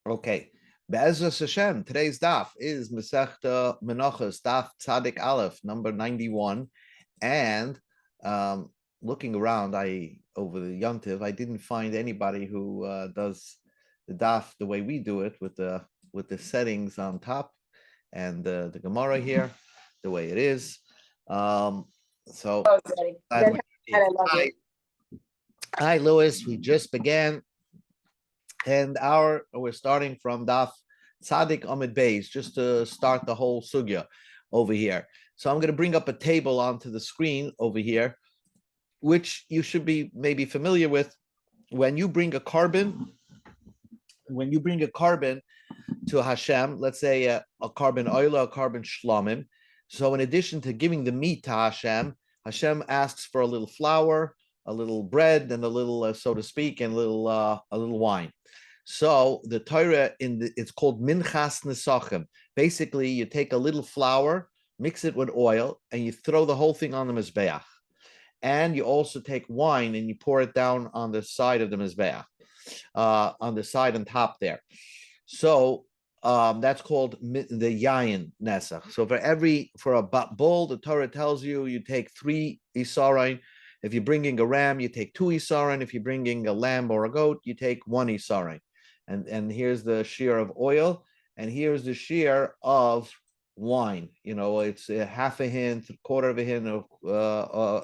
Okay. Be'ezras Hashem, today's daf is Masechta Menachos Daf Tzadik Aleph, number 91. And looking around, over the Yontiv, I didn't find anybody who does the daf the way we do it with the settings on top and the Gemara here, the way it is. So glad hi, hi, Lewis. We just began. And we're starting from Daf Tzadik Amid Beis, just to start the whole sugya over here. So I'm going to bring up a table onto the screen over here, which you should be maybe familiar with. When you bring a carbon to Hashem, let's say a carbon oil, a carbon shlamim. So in addition to giving the meat to Hashem, Hashem asks for a little flour, a little bread, and a little, so to speak, and a little wine. So the Torah it's called minchas nesachim. Basically, you take a little flour, mix it with oil, and you throw the whole thing on the mizbeach. And you also take wine and you pour it down on the side of the mizbeach, on the side and top there. So that's called the yayin nesach. So for a bull, the Torah tells you take 3 isarin. If you're bringing a ram, you take 2 isarin. If you're bringing a lamb or a goat, you take 1 isarin. And here's the shear of oil, and here's the shear of wine. You know, it's a half a hin, quarter of a hin, or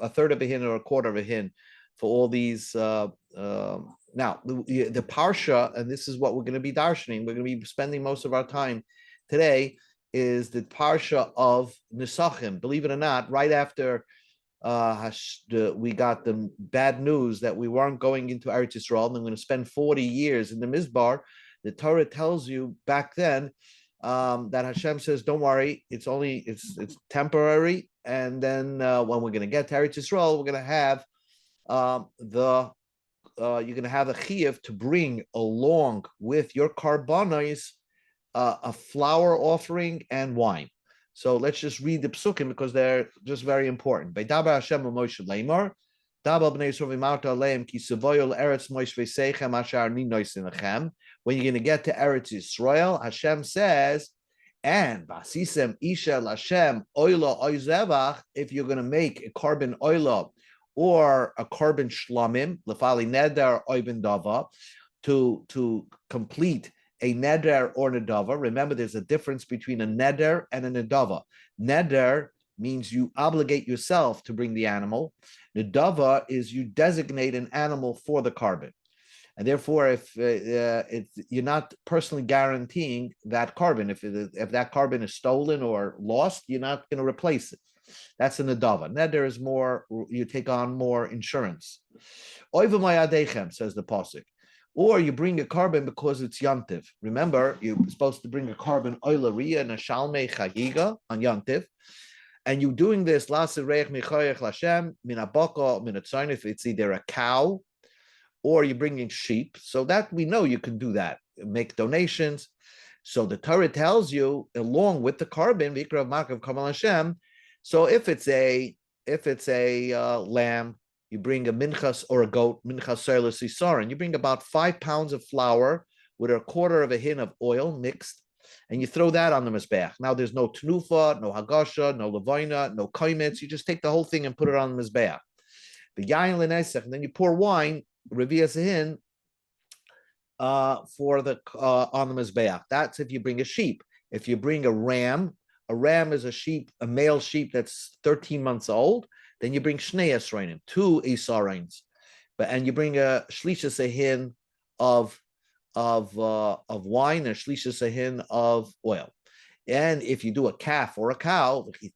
a third of a hin, or a quarter of a hin for all these. Now, the parsha, and this is what we're going to be darshaning. We're going to be spending most of our time today is the parsha of Nesachim. Believe it or not, right after we got the bad news that we weren't going into Eretz Yisrael, and I'm going to spend 40 years in the Mizbar. The Torah tells you back then that Hashem says, "Don't worry, it's temporary." And then when we're going to get to Eretz Yisrael, we're going to have you're going to have a chiyuv to bring along with your karbanos a flour offering and wine. So let's just read the psukim because they're just very important. When you're going to get to Eretz Yisrael, Hashem says, and if you're going to make a carbon oila or a carbon shlamim, to complete a neder or nedava. Remember, there's a difference between a neder and a nedava. Neder means you obligate yourself to bring the animal. Nedava is you designate an animal for the carbon. And therefore, if you're not personally guaranteeing that carbon, if that carbon is stolen or lost, you're not going to replace it. That's a nedava. Neder is more, you take on more insurance. Oivim says the pasuk. Or you bring a carbon because it's Yantiv. Remember, you're supposed to bring a carbon oileria and a shalmei chagiga on Yantiv. And you're doing this, if it's either a cow or you're bringing sheep. So that we know you can do that, make donations. So the Torah tells you, along with the carbon, Vikra Makav Kamal Hashem. So if it's a lamb, you bring a minchas or a goat, minchas seirlus isarin. You bring about 5 pounds of flour with a quarter of a hin of oil mixed, and you throw that on the mizbeach. Now there's no tenufa, no hagasha, no levina, no kaimitz. You just take the whole thing and put it on the mizbeach. The yayin lenesech, and then you pour wine, revias a hin, for the on the mizbeach. That's if you bring a sheep. If you bring a ram is a sheep, a male sheep that's 13 months old. Then you bring shnei esrainim, 2 isarains, and you bring a shlishas ahin of wine and shlishas ahin of oil. And if you do a calf or a cow, then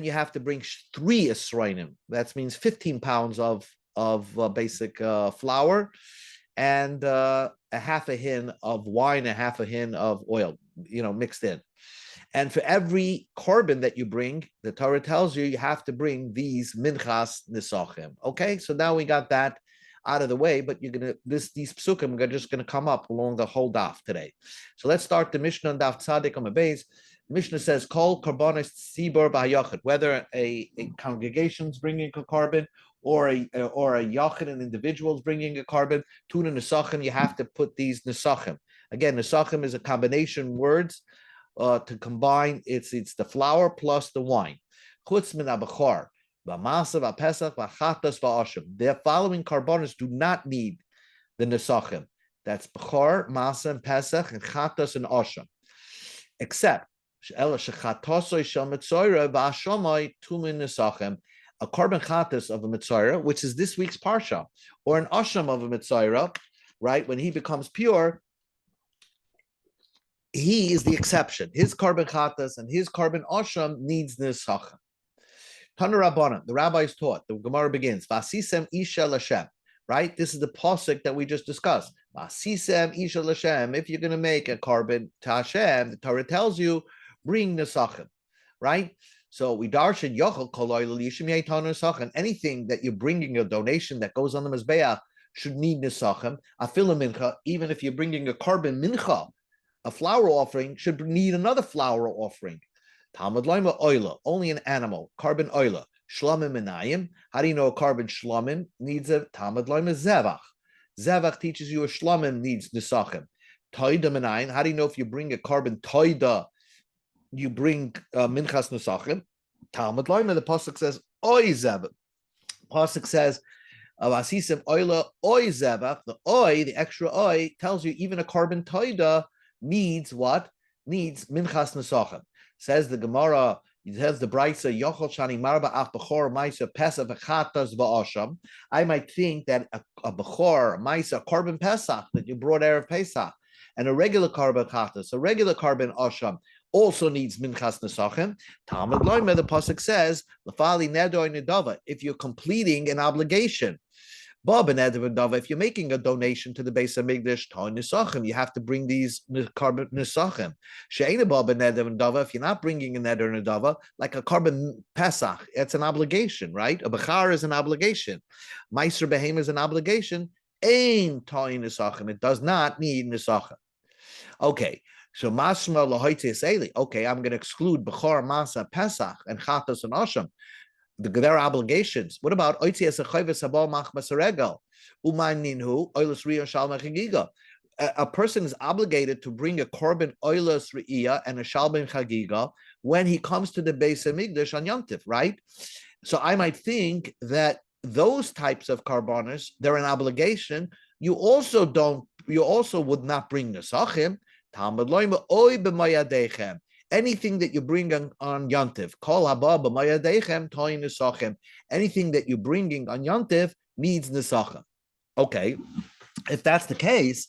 you have to bring 3 esrainim. That means 15 pounds of basic flour and a half a hin of wine, a half a hin of oil, mixed in. And for every carbon that you bring, the Torah tells you have to bring these minchas nisachim. Okay, so now we got that out of the way, but these psukim are just going to come up along the whole daf today. So let's start the Mishnah on Daf Tzadik on the base. The Mishnah says, "Kol karbanis tzibur b'hayachid," whether a congregation's bringing a carbon or a yachid, an individual is bringing a carbon, tuna nesachim, you have to put these nesachim. Again, nesachim is a combination words to combine. It's the flour plus the wine. Chutz min abachar, v'masav v'pesach v'chatas v'asham. The following carbonas do not need the nesachim. That's bachar, masa, and pesach, and chatas and asham. Except a carbon chatas of a mitzvah, which is this week's parsha, or an asham of a mitzvah, right? When he becomes pure, he is the exception. His carbon chatas and his carbon asham needs nisachim. Tana Rabbanan, the rabbis taught. The Gemara begins, Vasisem Isha Lashem. Right? This is the pasuk that we just discussed. Vasisem Isha Lashem. If you're going to make a carbon to Hashem, the Torah tells you, bring nesachim. Right? So we darshan yochel koloi l'lishim yaitan nesachim. Anything that you're bringing a donation that goes on the mizbeach should need nesachim. Afilu mincha, even if you're bringing a carbon mincha, a flower offering should need another flower offering. Talmud loima oila, only an animal, carbon oila. Shlamim menayim. How do you know a carbon shlamim needs a Talmud loima zevach? Zevach teaches you a shlamim needs nesachim. Toida menayim. How do you know if you bring a carbon toida, you bring minchas nesachim? Talmud loima. The pasuk says oy zevach. Pasuk says asisim oila oy zevach. The oy, the extra oy, tells you even a carbon toida needs what? Needs minchas nesachim. Says the Gemara, it says the Brisa, Yochel Shani Marba Ach Bechor Maisa Pesach V'chatas V'asham. I might think that a Bechor Maisa carbon Pesach that you brought Erev Pesach and a regular carbon Chatas, a regular carbon Asham also needs Minchas Nesachim. Talmud Loimer, the pasuk says, L'fali Nedoy Nedava, if you're completing an obligation. If you're making a donation to the Beis Hamikdash, you have to bring these carbon nesachim. If you're not bringing a neder nedava, like a carbon pesach, it's an obligation, right? A bechar is an obligation. Meiser behem is an obligation. Ein toin nesachim. It does not need nesachim. Okay. So masma lahoitze seili. Okay, I'm going to exclude bechar, masa, pesach, and chatas and asham. Their obligations. What about a person is obligated to bring a korban oilas re'iyah and a shalben chagiga when he comes to the Beis Hamikdash on Yom Tov, right? So I might think that those types of karbanos, they're an obligation. You also would not bring nesachim. Talmud loima oy b'mayadechem. Anything that you bring on Yantiv, kol haba b'mayadechem toin nesachim. Anything that you're bringing on Yantiv needs nesachim. Okay, if that's the case,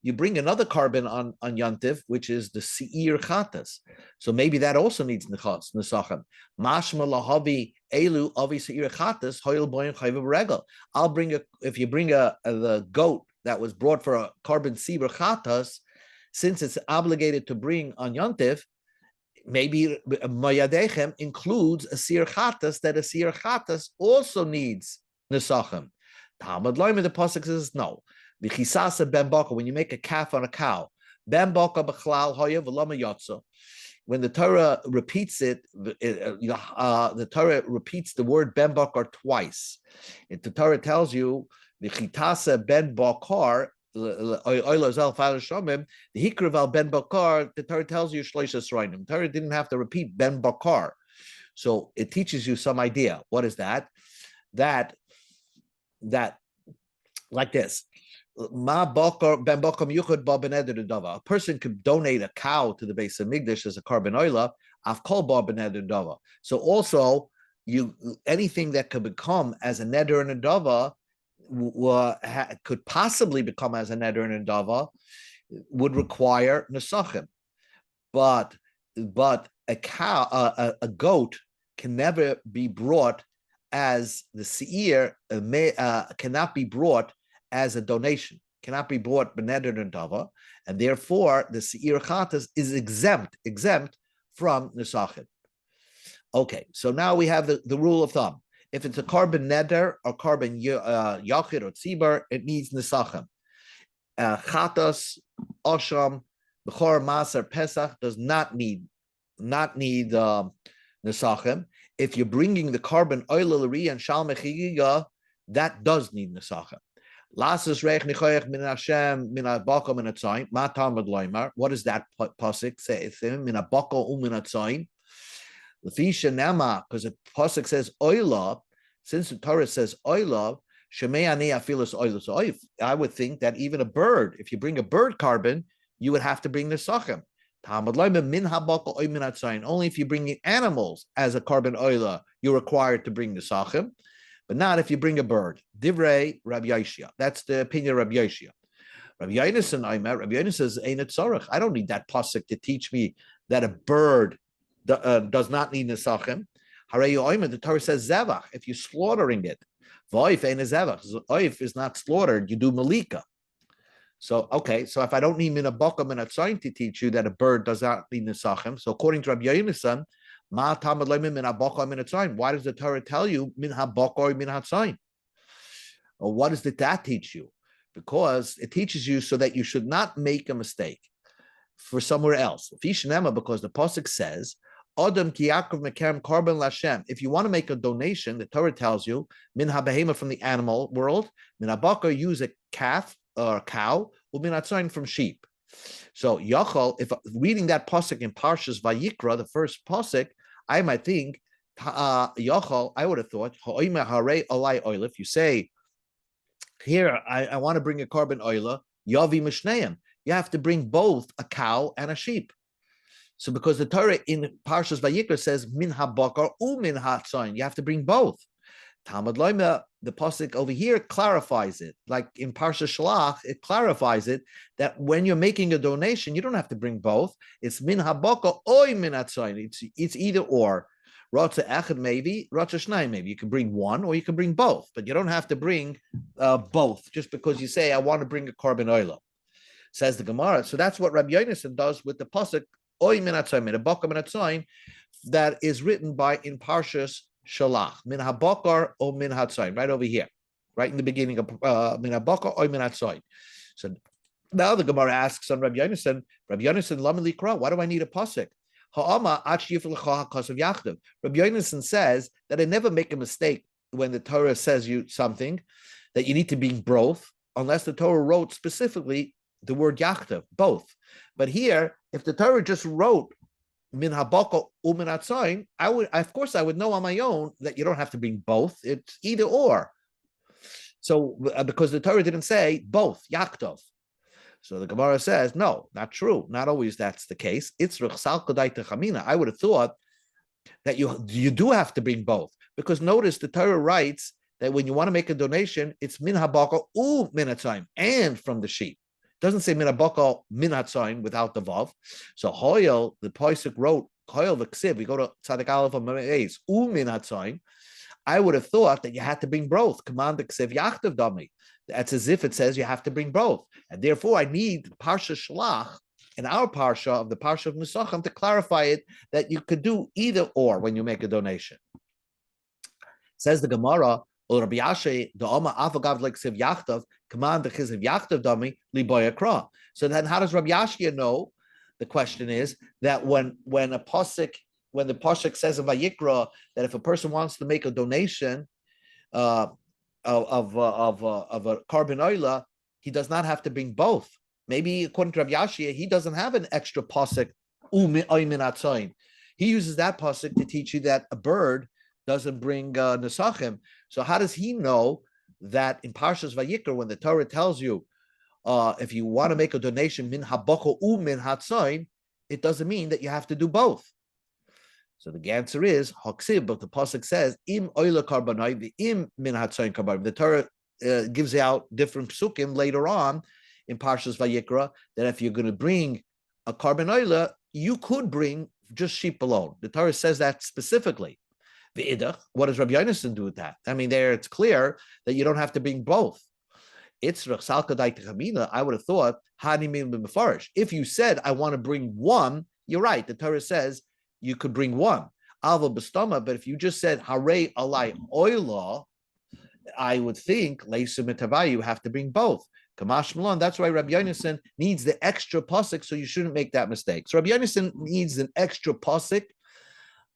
you bring another carbon on Yantiv, which is the seir chatas. So maybe that also needs nesachim. Mashma lahavi elu avi seir chatas hoil boyin chayv regal. If you bring the goat that was brought for a carbon seir chatas, since it's obligated to bring on Yantiv, maybe Mayadechem includes a Sir Chatas, that a Sir Chatas also needs Nesachim. Talmud Loim, the pasuk says no. V'chisasa ben baka, when you make a calf on a cow, ben baka b'chlal hoya v'lama yotza. When the Torah repeats it, the Torah repeats the word ben bakar twice. The Torah tells you v'chitasa ben bakar. The Hikrav ben Bakar, the Torah tells you Shloisha Sroinim. Torah didn't have to repeat ben Bakar. So it teaches you some idea. What is that? That like this. A person could donate a cow to the Beis Hamikdash as a carbon oila. So also, anything that could become as a neder and a dava could possibly become as a neder and a dava would require nesachim, but a cow, a goat can never be brought as the seir, cannot be brought as a donation, cannot be brought b'neder and dava, and therefore the seir chatas is exempt from nesachim. Okay, so now we have the rule of thumb. If it's a carbon neder or carbon yachid or tzibur, it needs nesachim. Chatas, asham, bechor, maser, pesach does not need nesachim. If you're bringing the carbon oil and shal mechigiga, that does need nesachim. Lasas reich nichoyach min Hashem min abaka min atzayin. Ma Talmud loymar. What does that pasuk say? Min abaka umin atzayin. Lefisha nema, because the pasuk says oila. Since the Torah says oila, shemei ani afilas oila. So I would think that even a bird, if you bring a bird carbon, you would have to bring the sachem. Talmud loymar min habaka oy min atzayin. Only if you bring animals as a carbon oila, you're required to bring the sachem. But not if you bring a bird. Divrei Rabbi Yoshia. That's the opinion of Rabbi Yoshia. Rabbi Yonason, Rabbi Yonason says, "Ain't it tzarech? I don't need that pasuk to teach me that a bird does not need nesachim." The Torah says zevach. If you're slaughtering it, v'oif ain't a zevach. Oif is not slaughtered. You do malika. So okay. So if I don't need min abaka min atzayin to teach you that a bird does not need nesachim, so according to Rabbi Yonason, why does the Torah tell you min habakar min hatzayin? Or what does that teach you? Because it teaches you so that you should not make a mistake for somewhere else. Because the pasuk says, "Adam ki Yaakov mekerem korban lashem." If you want to make a donation, the Torah tells you min habehema from the animal world, min habakar use a calf or a cow, or min hatzayin from sheep. So Yachol, if reading that pasuk in Parshas Vayikra, the first pasuk, I might think Yachol. I would have thought if you say here, I want to bring a carbon oila, yavi mishneim. You have to bring both a cow and a sheep. So because the Torah in Parshas Vayikra says min habakar u min hatzayin, you have to bring both. Talmud Loima, the pasuk over here clarifies it. Like in Parsha Shalach, it clarifies it that when you're making a donation, you don't have to bring both. It's min habaka oy min atzayin. It's either or. Ratza echad maybe, ratza shnai maybe. You can bring one or you can bring both, but you don't have to bring both just because you say I want to bring a carbon oil. Says the Gemara. So that's what Rabbi Yonason does with the pasuk oy min atzayin, min habaka min atzayin, that is written by in Parshas Shalach, min habakar or min hatzayin, right over here, right in the beginning of min habakar or min hatzayin. So now the Gemara asks on Rabbi Yonason, lamali kra, why do I need a pasuk? Ha'ama ach yiflecha hakasav yachdav. Rabbi Yonason says that I never make a mistake when the Torah says you something that you need to be both, unless the Torah wrote specifically the word yachdav, both. But here, if the Torah just wrote min habaka umin atzayin, I would know on my own that you don't have to bring both. It's either or. So because the Torah didn't say both yaktov, so the Gemara says no, not true. Not always that's the case. It's rechsal kodai techamina. I would have thought that you do have to bring both, because notice the Torah writes that when you want to make a donation, it's min habaka u min atzayin, and from the sheep. Doesn't say min habaka min hatzayin without the vav. So Hoyel, the Poisik wrote Hoyel v'ksiv. We go to Tzadik Aleph of Meis u min hatzayin. I would have thought that you had to bring both. Command the ksiv yachtav dami. That's as if it says you have to bring both, and therefore I need Parsha Shalach in our Parsha of the Parsha of Nesachim to clarify it that you could do either or when you make a donation. Says the Gemara. Rabbi Yashe, the Oma Afagav like Siv Yachtav, command the Chiziv Yachtav Dami, Liboya Kra. So then how does Rabbi Yashia know? The question is that when the Pasuk says in Vayikra that if a person wants to make a donation of a carbon oila, he does not have to bring both. Maybe according to Rabbi Yashia, he doesn't have an extra Pasuk, he uses that Pasuk to teach you that a bird doesn't bring nesachim. So how does he know that in Parshas Vayikra, when the Torah tells you if you want to make a donation min habako u min hatzayin, it doesn't mean that you have to do both. So the answer is haksiv, but the pasuk says im oila karbanai im min hatzayin karbanai. The Torah gives out different psukim later on in Parshas Vayikra that if you're going to bring a carbon oila, you could bring just sheep alone. The Torah says that specifically. What does Rabbi Yonason do with that? I mean, there it's clear that you don't have to bring both. It's I would have thought, if you said, I want to bring one, you're right. The Torah says you could bring one. But if you just said, Hare alai oila, I would think, you have to bring both. Kamash Malon, that's why Rabbi Yonason needs the extra pasuk, so you shouldn't make that mistake. So Rabbi Yonason needs an extra pasuk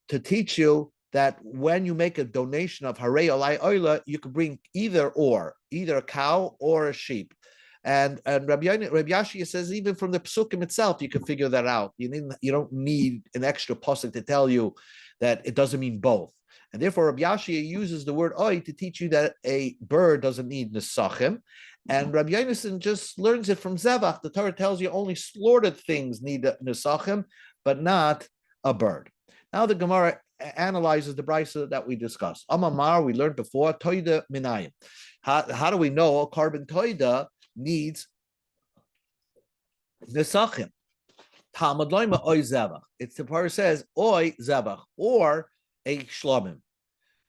to teach you that when you make a donation of Harei Olai Oila, you could bring either a cow or a sheep. And Rabbi Yashi says even from the psukim itself, you can figure that out. You don't need an extra pasuk to tell you that it doesn't mean both. And therefore, Rabbi Yashi uses the word oy to teach you that a bird doesn't need nesachim. And Rabbi Yonason just learns it from Zevach. The Torah tells you only slaughtered things need nesachim, but not a bird. Now the Gemara analyzes the brisa that we discussed. Amamar, we learned before, toida minayim. How do we know a carbon toida needs nesachim? Talmud loima oy zevach. It's the part says oy zevach or a shlomim.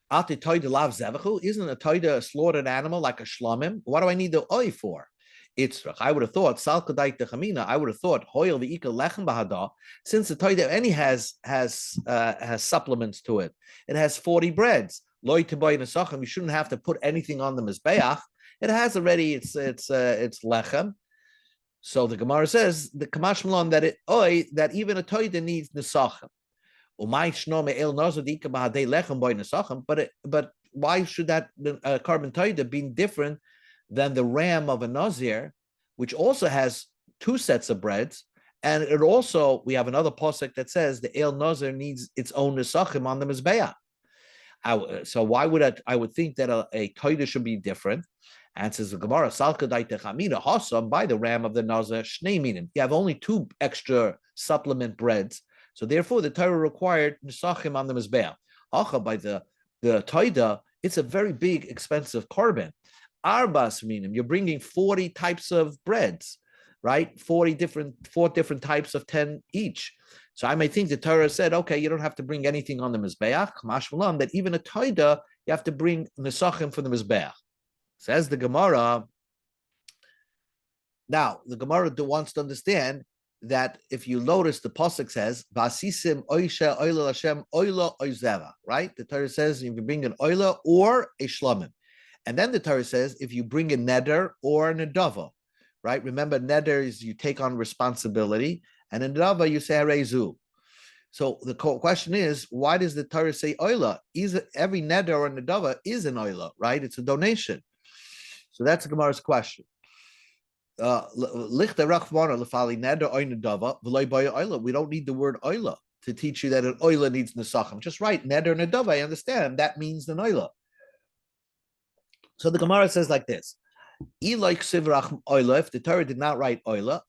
Ati toida lav zevachu. Isn't a toida a slaughtered animal like a shlomim? What do I need the oy for? I would have thought salkadait techamina. I would have thought hoil v'ika lechem bahada. Since the toida any has supplements to it, it has 40 breads. Loy teboy nesachim. You shouldn't have to put anything on the mizbeach. It has already it's lechem. So the Gemara says the Kamash Malon that even a toida needs nesachim. But why should that carbon toida be different than the ram of a nazir, which also has 2 sets of breads, and it also we have another pasuk that says the el nazir needs its own nesachim on the mizbeach. So why would I would think that a toida should be different? And says the Gemara, Salkadai Techamina Hasam by the ram of the nazir shnei minin. You have only 2 extra supplement breads. So therefore, the Torah required nesachim on the mizbeach. Hacha by the toida, it's a very big, expensive carbon. Arbas minim, you're bringing 40 types of breads, right? 4 different types of 10 each. So I may think the Torah said, okay, you don't have to bring anything on the mizbeach. Mashmalam that even a toida, you have to bring nesachim for the mizbeach. Says the Gemara. Now the Gemara wants to understand that if you notice, the pasuk says "Vasisim oisha oila Hashem oila oizeva." Right? The Torah says if you bring an oila or a shlomim, and then the Torah says if you bring a neder or a nedava. Right? Remember, neder is you take on responsibility, and a nedava you say harezu. So the question is, why does the Torah say oila? Every neder or nedava is an oila, right? It's a donation. So that's the Gemara's question. We don't need the word oila to teach you that an oila needs nesachim. Just right, neder nedava. I understand that means an oila. So the Gemara says like this: if the Torah did not write oila,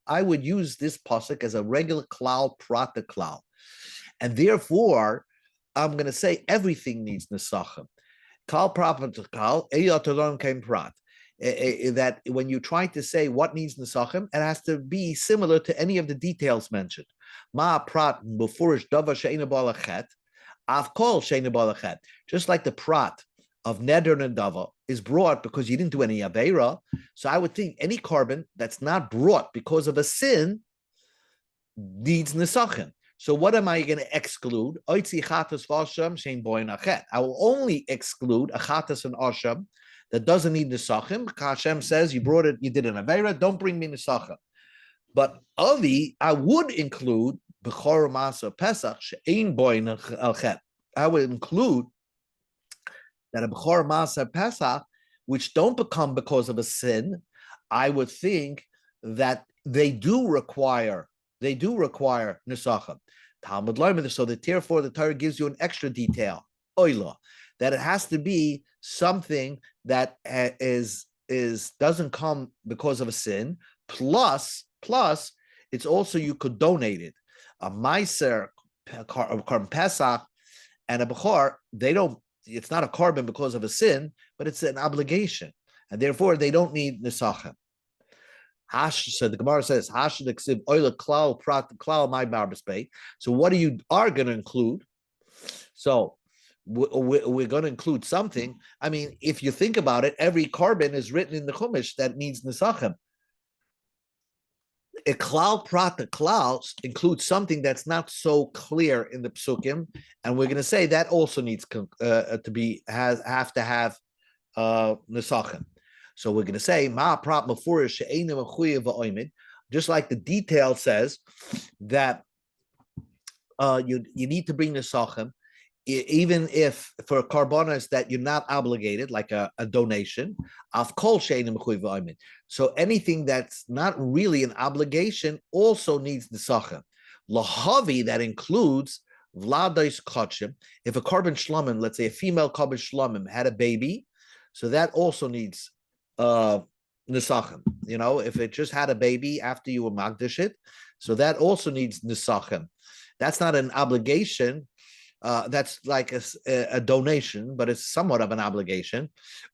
I would use this pasuk as a regular klal prat the klal, and therefore I'm going to say everything needs nesachim. Kal prat to kal, eyatolon came prat. That when you try to say what needs nesachim, it has to be similar to any of the details mentioned. Ma prat beforish dava she'ena balachet, avkol she'ena balachet. Just like the prat of neder and dava is brought because you didn't do any aveira. So I would think any carbon that's not brought because of a sin needs nesachim. So what am I going to exclude? I will only exclude a chatas and asham that doesn't need nesachim. Hashem says you brought it, you did an aveira, don't bring me nesachim. But avi, I would include bechor masa pesach she'ein boin al-chet. I would include that a bechor masa pesach, which don't become because of a sin, I would think that they do require nesachim. Talmud Bavli, so that therefore the Torah gives you an extra detail, oila, that it has to be something that doesn't come because of a sin. Plus, it's also you could donate it. A meiser, a carbon pesach, and a bechor, they don't. It's not a carbon because of a sin, but it's an obligation, and therefore they don't need nesachim. So the Gemara says, oila klal prat klal my barbaspe. So what you are going to include? So we're going to include something. I mean, if you think about it, every carbon is written in the Chumash that needs nesachim. A klal prat the klal includes something that's not so clear in the psukim, and we're going to say that also needs to have nesachim. So we're going to say ma prat mafurish she'einu mechuyev va'oimid, just like the detail says that you need to bring the sachem, even if for carbonas that you're not obligated, like a donation, of kol she'enim mechuyev oimin. So anything that's not really an obligation also needs the sachem. Lahavi, that includes vlados kachim. If a carbon shlomim, let's say a female carbon shlomim, had a baby, so that also needs nisachem. You know, if it just had a baby after you were magdish it, so that also needs nisachem. That's not an obligation. That's like a donation, but it's somewhat of an obligation.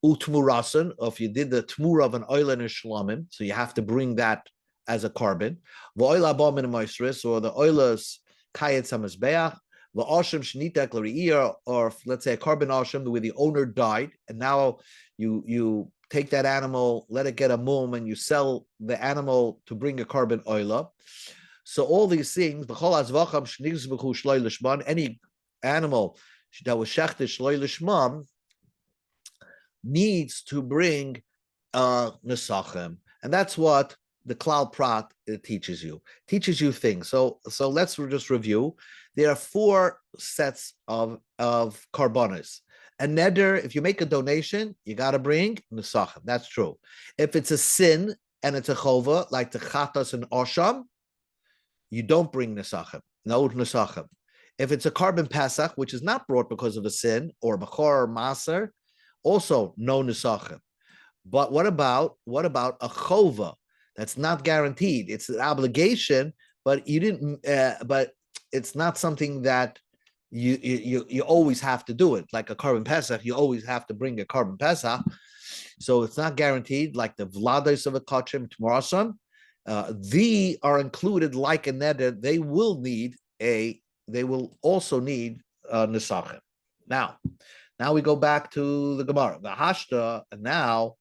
Utmurasan, if you did the tmur of an oil and a shlamim, so you have to bring that as a carbon. V'oil abom in a moistris, or the oilers kayet samazbeach. V'ashim shnitek l're'ir, or let's say a carbon ashim where the owner died, and now you take that animal, let it get a mum, and you sell the animal to bring a carbon oila. So all these things, any animal that was shechted shloi lishmam needs to bring nesachem, and that's what the klal prat teaches you. Teaches you things. So let's just review. There are 4 sets of carbonas. A neder, if you make a donation, you got to bring nesachem. That's true. If it's a sin and it's a chova, like the chatas and osham, you don't bring nesachem. No nesachem. If it's a carbon pesach, which is not brought because of a sin, or bachor or maser, also no nesachem. But what about a chova? That's not guaranteed. It's an obligation, but you didn't. But it's not something that you always have to do it. Like a carbon pesach, you always have to bring a carbon pesach. So it's not guaranteed. Like the vlados of a kachim tomorrowsam, they are included like a neder. They will also need nesachem. Now we go back to the Gemara, the Hashta, and now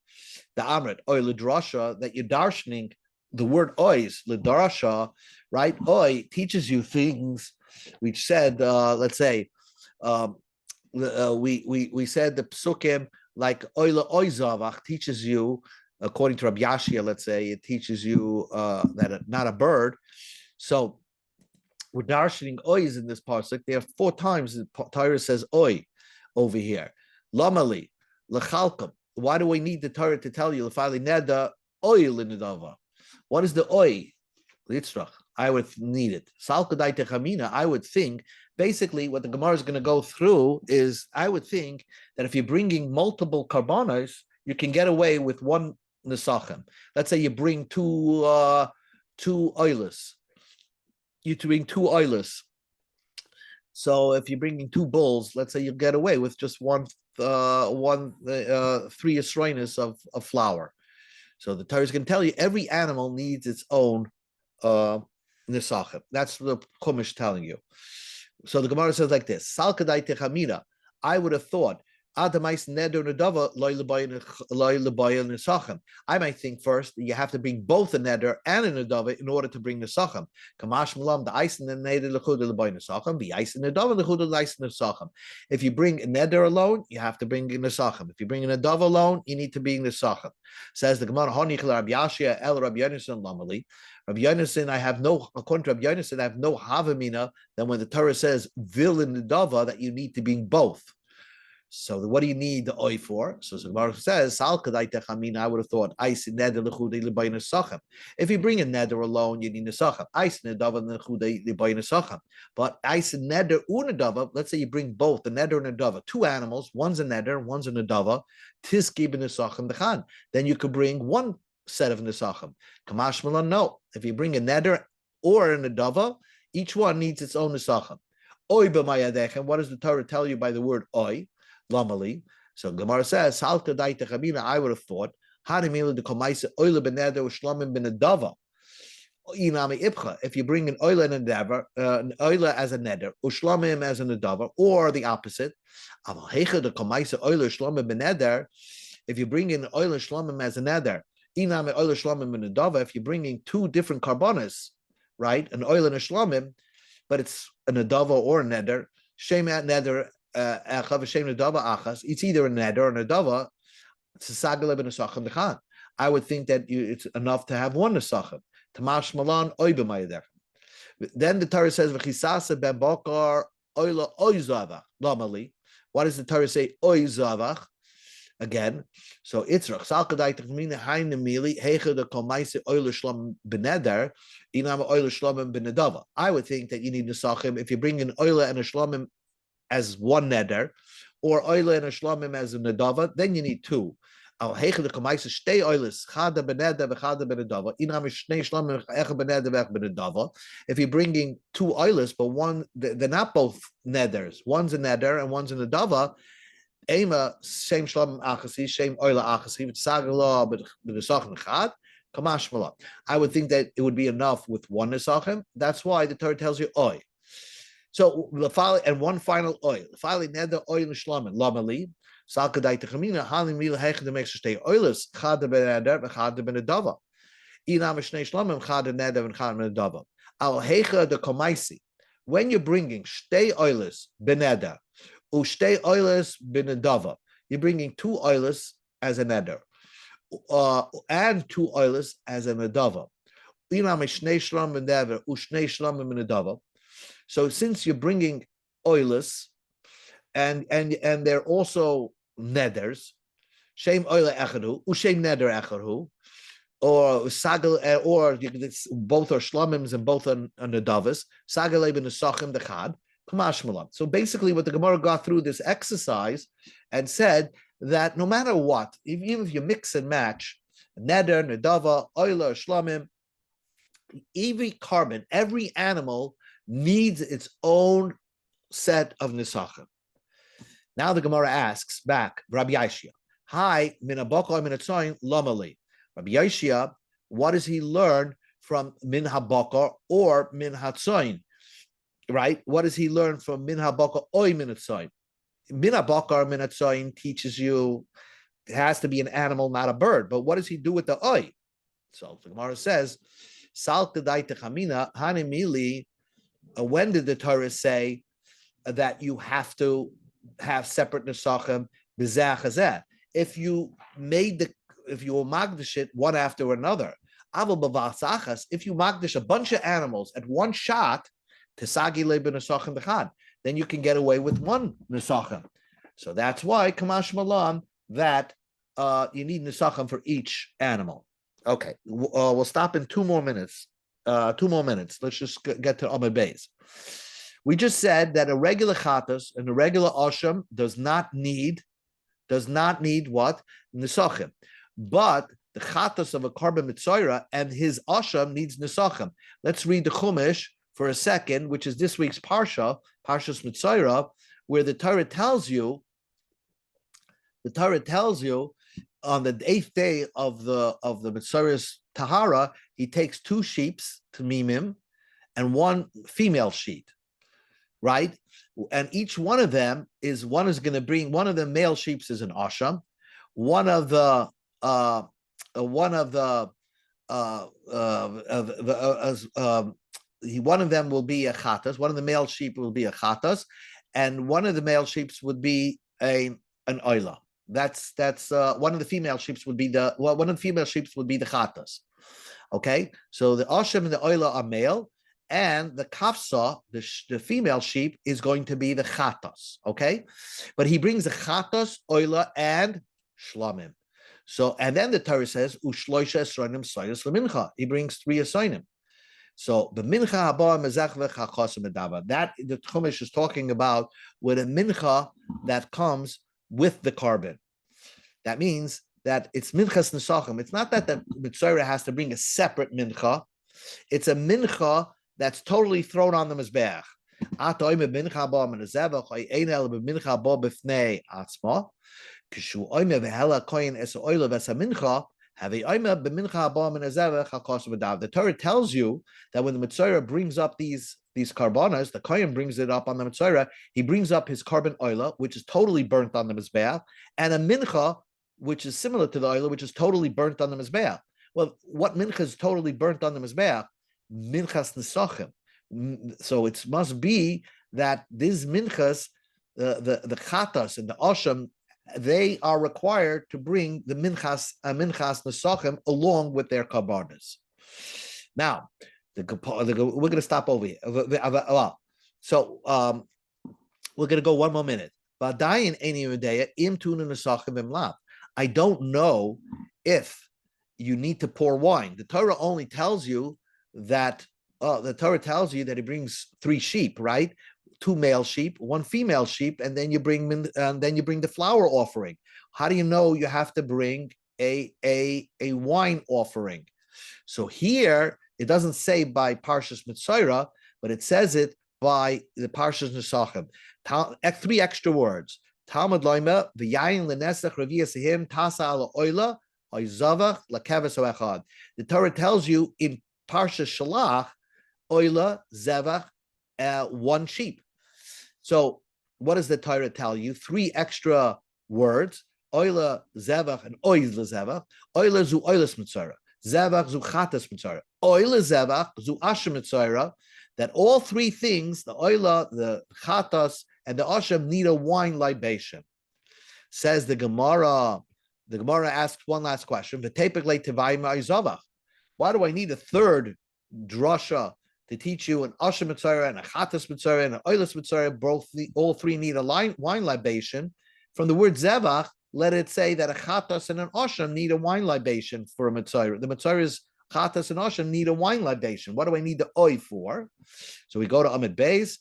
the Amrit, oy lidrasha, that you're darshaning the word oy is lidrasha, right? Oy teaches you things. We said, let's say, we said the psukim like oy zavach teaches you, according to Rabbi Yashia, let's say, it teaches you that not a bird. So we're darshaning oys in this pasuk. There are 4 times the Torah says oy over here. Lamali, lechalkam. Why do we need the Torah to tell you lefali neda oy linedava? What is the oy? Litzrach. I would need it. Salkadai techamina. I would think basically what the Gemara is going to go through is I would think that if you're bringing multiple karbanos, you can get away with one nesachem. Let's say you bring two oilers. You bring 2 oilers. So if you're bringing 2 bulls, let's say you get away with just 3 esroinis of flour. So the Torah is going to tell you every animal needs its own nesachem. That's the Chumash telling you. So the Gemara says like this: Salkadai techamina. I would have thought I might think first you have to bring both a neder and a nedava in order to bring the sachem. If you bring a neder alone, you have to bring in the sachem. If you bring in a nedava alone, you need to bring the sachem. Says the Gemara, Rabbi Yashia el Rabbi Yonasan lamali. Rabbi Yonasan, according to Rabbi Yonasan, I have no havamina than when the Torah says vil in nedava that you need to bring both. So what do you need the oil for? So the Gemara says, I would have thought, if you bring a neder alone, you need nesachem. But neder unadava, let's say you bring both the neder and nedava, 2 animals, one's a neder, one's a nedava, tiski b'nesachem dechan. Then you could bring 1 set of nesachem. Kamash malan, no. If you bring a neder or a nedava, each one needs its own nesachem. Oy b'mayadechem. What does the Torah tell you by the word oy? Lamali. So Gemara says, I would have thought, if you bring an oil and a neder, an oil as a neder, ushlamim as a nedava, or the opposite, if you bring in oil and shlamim as a neder, if you're bringing 2 different carbonas, right, an oil and a shlamim, but it's a nedava or a neder, shem at neder. It's either a neder or a nedava. I would think that it's enough to have 1 nesachem. Tamash Malan oy b'mayadech. Then the Torah says, "V'chisasa ben bakar oyla oy zavach." Normally, what does the Torah say? Oy zavach. Again, so Itzrach Salkadai Tachmina Haine Mili Hecha the Komaise Euler Shlom Beneder Inam Euler Shlomim Benedava. I would think that you need Nesachim if you bring an Euler and a Shlomim as one neder, or Euler and a Shlomim as a Nedava, then you need two. Al Hecha the Komaise Stay Eulers Chada Beneder V'Chada Benedava Inam Shnei Shlomim Echa Beneder V'Ech Benedava. If you're bringing two Eulers, but one they're not both neders. One's a neder and one's a Nedava. Ema same shlam achasi, same oila achasi, v'tzagala b'nesachem chad, kamash mala. I would think that it would be enough with one nesachem. That's why the Torah tells you oy. So the following and one final oil. The following neder oil shlamin lamali salkadai techamina halim mil hechad makes stay oilus chad beneder v'chad benedava. Inam shnei shlamim chad neder v'chad benedava. Al hecha the komaisi. When you're bringing stay oilus beneder. Ushtei oiles binadava. You're bringing two oiles as a neder, and two oiles as a nadava. So since you're bringing oiles, and they're also neders, shem oile echadu, ushem neder echadu, or sagal, or both are shlamims and both are nadavas. Sagal ben nesachim dechad. So basically, what the Gemara got through this exercise and said that no matter what, even if you mix and match neder, nedava, oiler, shlamim, every carbon, every animal needs its own set of nisachim. Now the Gemara asks back, Rabbi Yeshia, hi, min habakar min hatzayin lamali. Rabbi Yeshia, what does he learn from min habakar or min hatzayin? Right? What does he learn from min habakar oy min hatzayin? Min habakar min hatzayin teaches you it has to be an animal, not a bird. But what does he do with the oy? So the Gemara says, Sal kedai techamina hanimili. When did the Torah say that you have to have separate nesachim b'zeh chazeh? If you magdish it one after another, aval b'vasachas, if you magdish a bunch of animals at one shot, then you can get away with one nesachim. So that's why kamash malan that you need nesachim for each animal. Okay, we'll stop in 2 more minutes. 2 more minutes. Let's just get to Amud Beis. We just said that a regular chatas and a regular asham does not need what nesachim, but the chatas of a carbon mitzayra and his asham needs nesachim. Let's read the Chumash for a second, which is this week's Parshas Mitzayra, where the Torah tells you on the 8th day of the Mitzayra's Tahara, he takes 2 sheep to mimim and 1 female sheep, right? And each one of them is going to bring, one of the male sheep is an asham, one of them will be a chatas, one of the male sheep will be a chatas, and one of the male sheep would be an oila. That's one of the female sheep would be the chatas. Okay, so the asham and the oila are male, and the kafsa, the female sheep, is going to be the chatas. Okay, but he brings the chatas, oila, and shlamim. So, and then the Torah says ushloisha esronim soyas lemincha. He brings 3 asonim. So the mincha haba mezach v'chachos medava. That the Chumash is talking about with a mincha that comes with the carbon. That means that it's minchas nesachim. It's not that the mitzvah has to bring a separate mincha. It's a mincha that's totally thrown on the mizbeach. The Torah tells you that when the Mitzvah brings up these karbanas, the Kohen brings it up on the Mitzvah, he brings up his carbon oila, which is totally burnt on the Mizbeach, and a mincha, which is similar to the oila, which is totally burnt on the Mizbeach. Well, what mincha is totally burnt on the Mizbeach? Minchas nesachim. So it must be that these minchas, the chatas and the asham, they are required to bring the minchas nesachim along with their karbanas. Now, we're going to stop over here. So we're going to go one more minute. I don't know if you need to pour wine. The Torah only tells you that he brings 3 sheep, right? 2 male sheep, 1 female sheep, and then you bring the flour offering. How do you know you have to bring a wine offering? So here it doesn't say by Parshas Mitzorah, but it says it by the Parshas Nesachim. 3 extra words. Talmud Loima v'yayin lenesach raviyasihim tasa ala oila oizavach lakeves oechad. The Torah tells you in Parshas Shalach oila zevach 1 sheep. So what does the Torah tell you? 3 extra words: oila zevach and oizla zevach. Oila zu oilas mitzorah. Zevach zu chatas mitzorah. Oila zevach zu asher mitzorah. That all 3 things, the oila, the chatas, and the asham, need a wine libation. Says the Gemara. The Gemara asks one last question. Why do I need a 3rd drasha to teach you an asham mitzorah and a chatas mitzorah and an oilas mitzorah? All 3 need a wine libation. From the word zevach, let it say that a chatas and an asham need a wine libation for a mitzorah. The mitzorah's chatas and asham need a wine libation. What do I need the oil for? So we go to Amid Beis.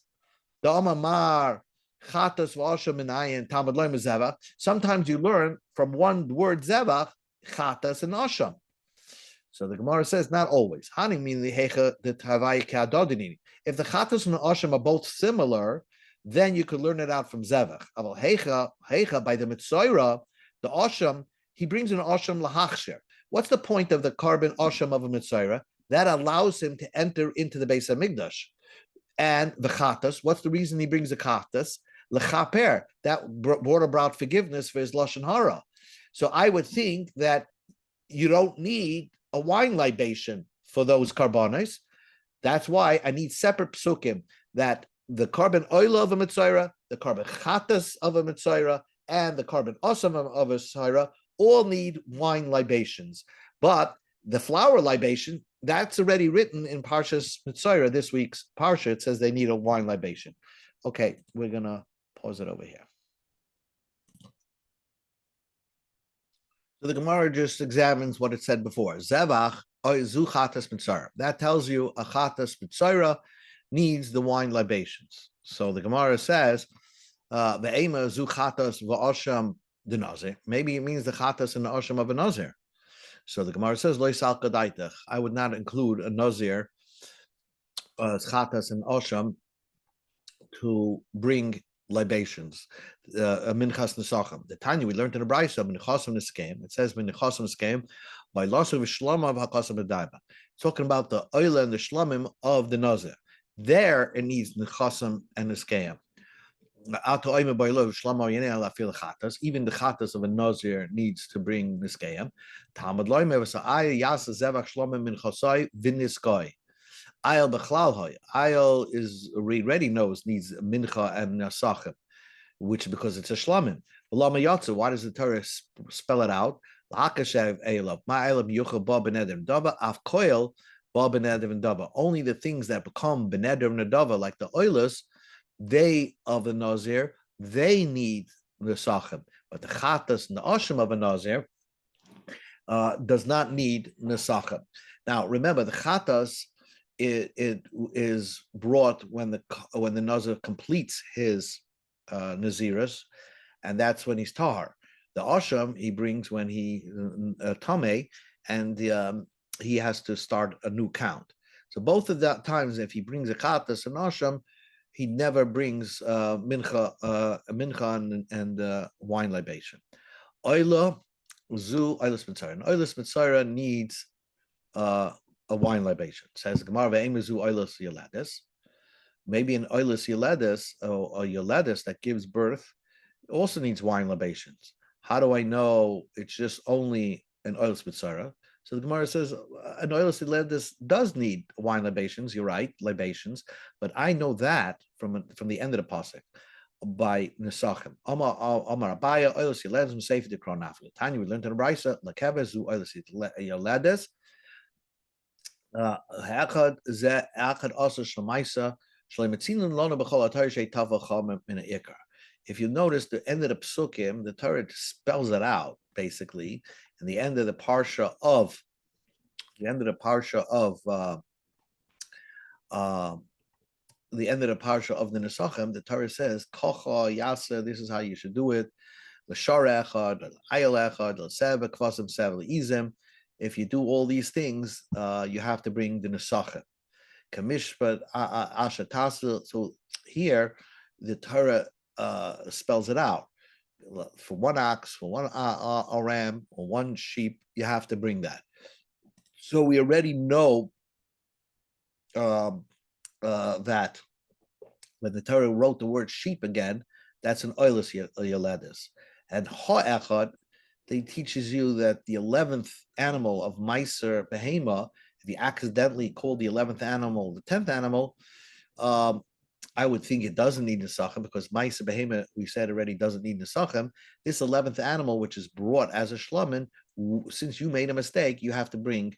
The Amar chatas v'asham minayin Talmud Loim zevach. Sometimes you learn from one word zevach chatas and asham. So the Gemara says not always. If the chatas and the asham are both similar, then you could learn it out from zevach. By the mitzorah, the asham, he brings an asham lahachsher. What's the point of the carbon asham of a mitzorah? That allows him to enter into the Beis Hamikdash. And the chatas, what's the reason he brings the chatas? Lechaper, that brought about forgiveness for his lashon hara. So I would think that you don't need a wine libation for those karbanos. That's why I need separate psukim, that the carbon oil of a mitzorah, the carbon chatas of a mitzorah, and the carbon asam of a mitzorah all need wine libations. But the flour libation, that's already written in Parshas Mitzorah, this week's Parsha. It says they need a wine libation. Okay, we're going to pause it over here. So the Gemara just examines what it said before. Zevach zu chatas mitzorah. That tells you a chatas mitzorah needs the wine libations. So the Gemara says, ve'ema zu chatas v'asham the nazir. Maybe it means the chatas and the asham of a nazir. So the Gemara says, Lo yisal kadaitach. I would not include a nazir, chatas and asham, to bring libations. A minchas nesachim. The Tanya we learned in the Brayso, minchasam neskeim. It says minchasam neskeim by lasu v'shlama of hakasam b'daiba. Talking about the oila and the shlamim of the nazir. There it needs nechasam and neskeim. Even the chatas of a nazir needs to bring niskayim. Talmud Loim yasa zevach shlomim min chasai v'niskay. Ayel b'chlal ayel is already knows needs mincha and nasachim, which because it's a shlamim. Why does the Torah spell it out? Only the things that become beneder and dava, like the oilers, they of the nazir, they need the sachim, but the chatas and the asham of a nazir does not need nesachim. Now remember, the chatas it is brought when the nazir completes his naziras, and that's when he's tahar. The asham he brings when he tameh, and he has to start a new count. So both of that times, if he brings a chatas and asham, he never brings mincha and wine libation. Oila zu oilas mitzorah. And oilas mitzorah needs a wine libation. It says Gemara ve'ema zu oilas yeledes. Maybe an oilas yeledes or yeledes that gives birth also needs wine libations. How do I know it's just only an oilas mitzorah? So the Gemara says an oilas yeledes does need wine libations. You're right, libations, but I know that from the end of the pasuk by nesachim. Amar Abaya oilas yeledes m'sefer de kronafil. Tanya we learned in the Brayso lakeves zu oilas yeledes. Ha'achad zeh ha'achad also shemaisa shleimetzinin lona b'chol atayr shei tava chama min ha'ikar. If you notice the end of the psukim, the Torah spells it out basically, and the end of the parsha of uh, the end of the parsha of the Nesachim, the Torah says, Kocha Yasa, this is how you should do it. L'shar echad, l'ayel echad, l'seva, kvasim sev, l'izim. If you do all these things, you have to bring the Nesachim. Kamishpat ashatasa. So here, the Torah spells it out. For one ox, for one ram, or one sheep, you have to bring that. So we already know that when the Torah wrote the word sheep again, that's an oilus yoledis. And ha'echad, they teaches you that the 11th animal of Meiser Behema, if you accidentally call the 11th animal the 10th animal, I would think it doesn't need nesachim because Meiser Behema, we said already, doesn't need nesachim. This 11th animal, which is brought as a shlomin, since you made a mistake, you have to bring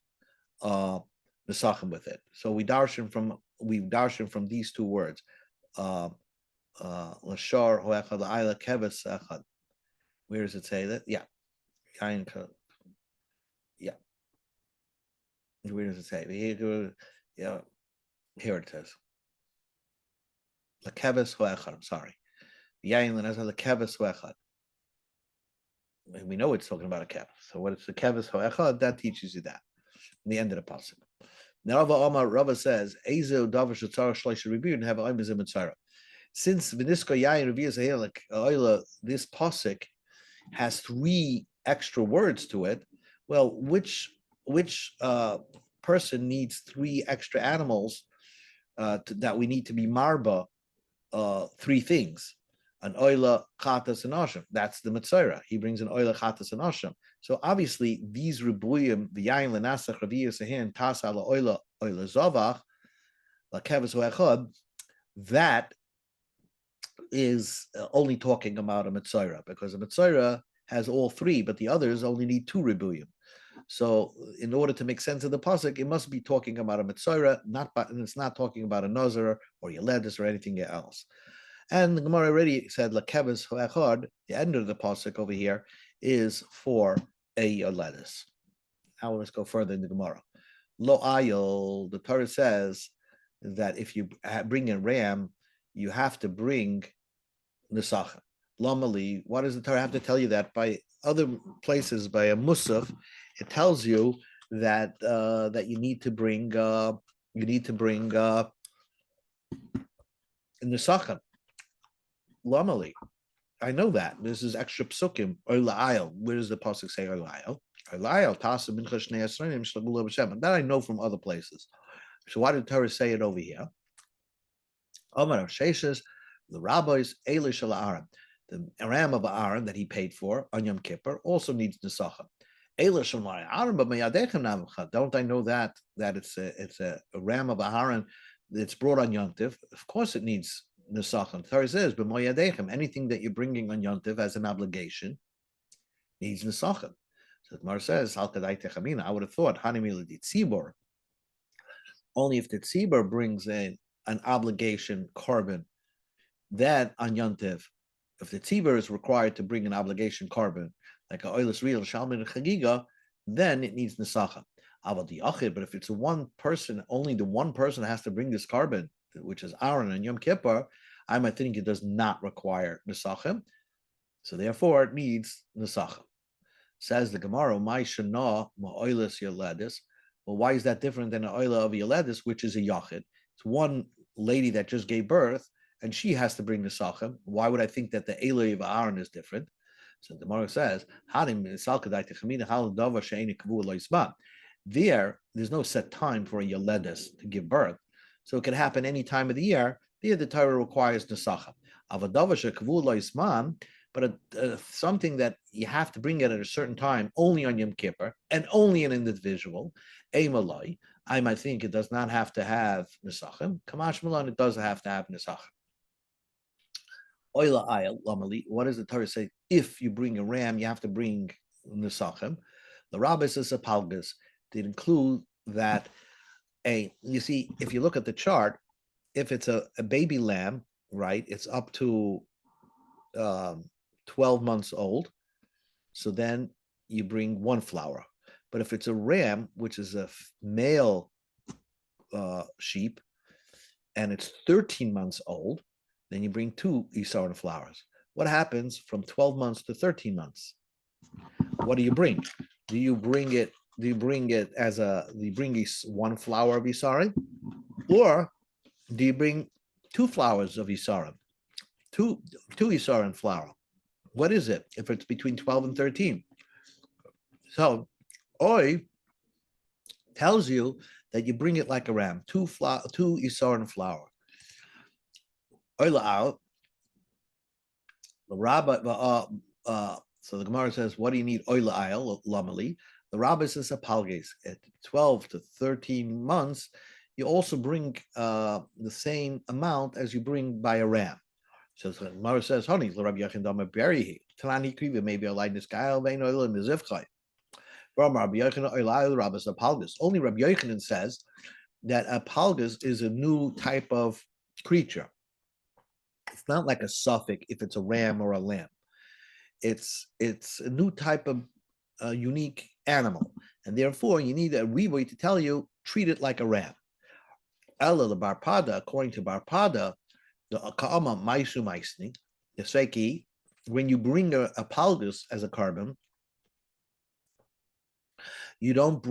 nesachim with it. So we darshan from these two words. Lashar hoechad la'ayla keves echad. Where does it say that? Yeah. Yeah. Where does it say? Yeah. Here it says. Lakeves hoechad. I'm sorry. Yain lenazah lakeves hoechad. We know it's talking about a kev. So what it's the keves hoechad, that teaches you that. In the end of the pasuk. Now Rava says, Ezo davar shetzara shleish ribir and have oimizim mitzara. Since Vinisko Yain Revias Helik Oila, this pasuk has 3 extra words to it. Well, which person needs 3 extra animals that we need to be marba 3 things? An oila, chatas, and asham. That's the Mitzorah. He brings an oila, chatas, and asham. So obviously, these ribuyim, the yain lenasach Revias Hehin tasa la oila zavach la kevas hoechad, that is only talking about a Mitzorah, because a Mitzorah has all 3, but the others only need 2 ribuyim. So in order to make sense of the pasuk, it must be talking about a Mitzorah, and it's not talking about a Nazar or Yeledis or anything else. And the Gemara already said, Lakeves hoechad, the end of the pasuk over here, is for a Yeledis. Now let's go further in the Gemara. Lo ayel, the Torah says that if you bring a ram, you have to bring nesachim. Lamali, why does the Torah have to tell you that? By other places, by a musaf, it tells you that that you need to bring nesachim. Lamali, I know that. This is extra psukim. Olayel. Where does the pasuk say olayel? Olayel tasa mincha shnei esronim shlagula b'shem. That I know from other places. So why did the Torah say it over here? Omar Sheshes, the rabbis, Elish al Aaron, the ram of Aaron that he paid for on Yom Kippur also needs nesachim. Elish al Aaron, but mayadechem navcha. Don't I know that it's a ram of Aaron that's brought on Yom Tiv? Of course, it needs nesachim. The Torah says, but mayadechem, anything that you're bringing on Yom Tiv as an obligation needs nesachim. So the Gemara says, Al kadai techamina. I would have thought hanimila di tzibor. Only if the tzibor brings in an obligation carbon, then on Yontiv, if the tzibur is required to bring an obligation carbon, like a oilus real shalmin chagiga, then it needs nesachim. But if it's one person, only the one person has to bring this carbon, which is Aaron and Yom Kippur, I might think it does not require nesachim. So therefore, it needs nesachim. Says the Gemara, "My shana ma'oilus yoledis." Well, why is that different than an oila of yoledis, which is a yachid? It's one lady that just gave birth, and she has to bring the nesachim. Why would I think that the eloi of Aaron is different? So the Gemara says, there's no set time for a yoledis to give birth, so it can happen any time of the year. There, the Torah requires nesachim. But something that you have to bring it at a certain time, only on Yom Kippur, and only an individual, Eimalai, I might think it does not have to have nesachim. Kamash Milan, it does have to have nesachim. Oila ayel lamali. What does the Torah say? If you bring a ram, you have to bring nesachim. The rabbis is a palgas. They include that You see, if you look at the chart, if it's a baby lamb, right, it's up to 12 months old. So then you bring one flower. But if it's a ram, which is a male sheep, and it's 13 months old, then you bring two Isaran flowers. What happens from 12 months to 13 months? What do you bring? Do you bring it as do you bring one flower of Isaran? Or do you bring two flowers of Isaran? Two Isaran flower. What is it if it's between 12 and 13? So Oi tells you that you bring it like a ram, two Isaran flour. Oila out. The rabbi, so the Gemara says, what do you need oila ayel, lamali? The rabbi says, apalges. At 12 to 13 months, you also bring the same amount as you bring by a ram. So the Gemara says, honey, Rabbi Yachin Dama Berihi, Tanani Kriva, maybe a light in the sky, Vein oil in the Zivchai. Only Rabbi Yochanan says that a palgas is a new type of creature. It's not like a suffix if it's a ram or a lamb. It's a new type of unique animal, and therefore you need a reboy to tell you treat it like a ram. Ella the Barpada, according to Barpada, the Kaama Maisu Maisni, the Seki, when you bring a palgas as a carbon, you don't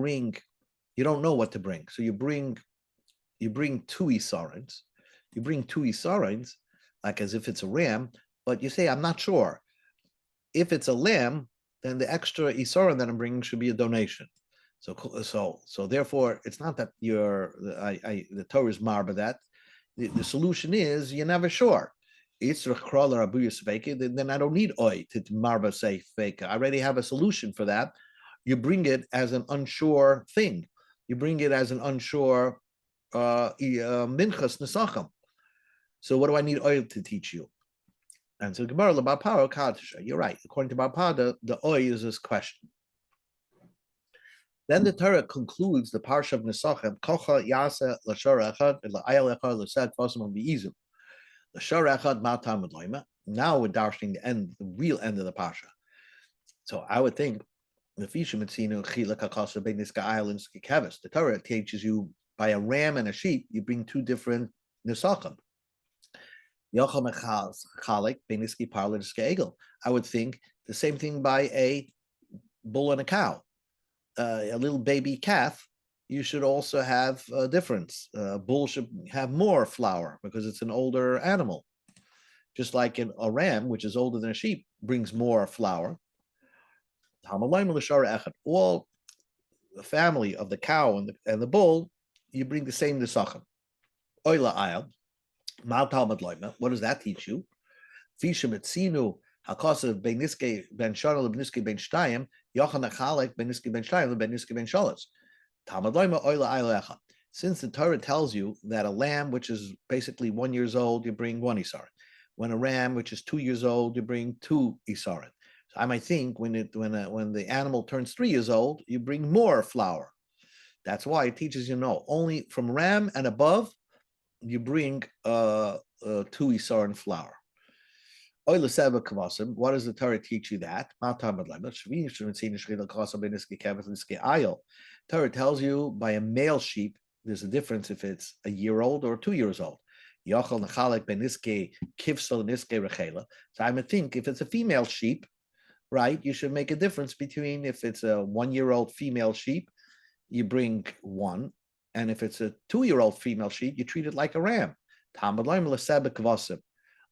know what to bring. So you bring two Isarins. You bring two Isarins, like as if it's a ram, but you say, I'm not sure. If it's a lamb, then the extra Isarin that I'm bringing should be a donation. So therefore, it's not that the Torah is marba that. The solution is you're never sure. Then I don't need oi to marba say fake. I already have a solution for that. You bring it as an unsure thing. You bring it as an unsure minchas nesachim. So what do I need oil to teach you? And so Gemara Labapara Kadisha. You're right. According to Bapada, the oil is this question. Then the Torah concludes the parsha of Nesachim. Kocha Yasa Lashar Echad La'ayel Echad L'Sad Fosim Be'izim. Lashar Echad Ma'Tamud Loima. Now we're darshaning the real end of the parsha. So I would think the Torah teaches you by a ram and a sheep, you bring two different nesachim. I would think the same thing by a bull and a cow. A little baby calf, you should also have a difference. A bull should have more flour because it's an older animal. Just like a ram, which is older than a sheep, brings more flour. All the family of the cow and the bull, you bring the same nesachim. Oila ayel, mal talmud loima. What does that teach you? Fisha metzinu hakasav ben niske ben shana lebniske ben shtayim yochan achalek ben niske ben shtayim ben niske ben shalos. Talmud loima oila ayel echad. Since the Torah tells you that a lamb which is basically 1 year old, you bring one isarin. When a ram which is 2 years old, you bring two isarin. So I might think when the animal turns 3 years old, you bring more flour. That's why it teaches you only from ram and above, you bring 2 isarin flour. What does the Torah teach you that? Torah tells you by a male sheep, there's a difference if it's a year old or 2 years old. So I would think if it's a female sheep, right, you should make a difference between if it's a 1 year old female sheep, you bring one, and if it's a 2 year old female sheep, you treat it like a ram.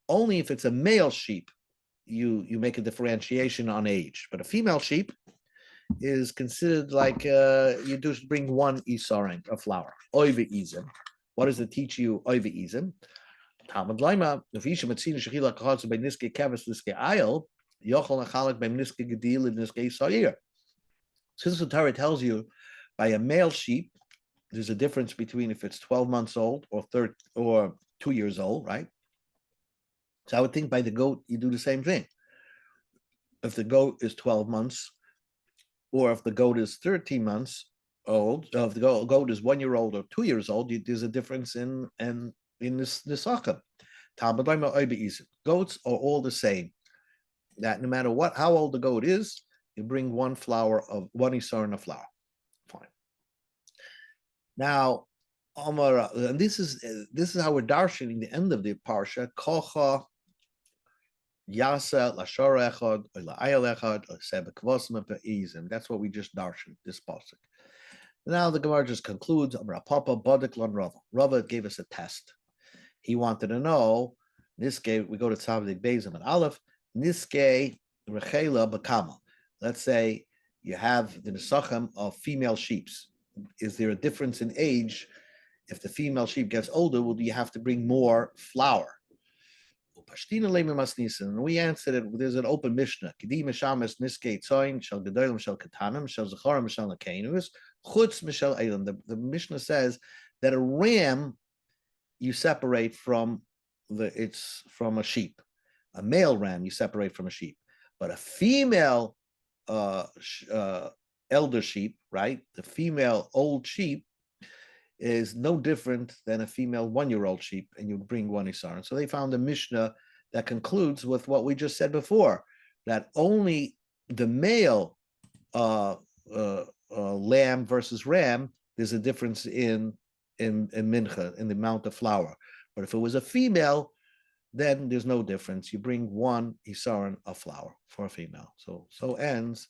Only if it's a male sheep, you make a differentiation on age. But a female sheep is considered like you just bring one isarin of flour. Oive izim. What does it teach you? Oive izim. Talmud Laima. Since the Torah tells you by a male sheep, there's a difference between if it's 12 months old or 2 years old, right? So I would think by the goat, you do the same thing. If the goat is 12 months, or if the goat is 13 months, old, if the goat is 1 year old or 2 years old, there's a difference in this nisachim. Goats are all the same. That no matter how old the goat is, you bring one isar and a flour. Fine. Now, and this is how we're darshaning the end of the parsha. Kocha Yasa Lashor Echad or La'ayel Echad or Sebe Kvosim Pe'izim. That's what we just darshan this pasuk. Now the Gemara just concludes. Amra Papa Badik Lon Rava. Rava gave us a test. He wanted to know. This case, we go to Tzadik Bezim and Aleph. Niske Rechela Bakama. Let's say you have the Nesachim of female sheep. Is there a difference in age? If the female sheep gets older, will you have to bring more flour? And we answered it. There's an open Mishnah. The Mishnah says that a ram you separate from from a sheep. A male ram you separate from a sheep, but a female elder sheep, right? The female old sheep is no different than a female 1 year old sheep, and you bring one isar. And so they found a Mishnah that concludes with what we just said before, that only the male lamb versus ram, there's a difference in mincha, in the amount of flour. But if it was a female, then there's no difference. You bring one isaron of flour for a female. So ends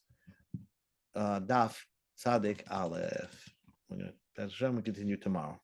Daf Tzadik Aleph. We're going to continue tomorrow.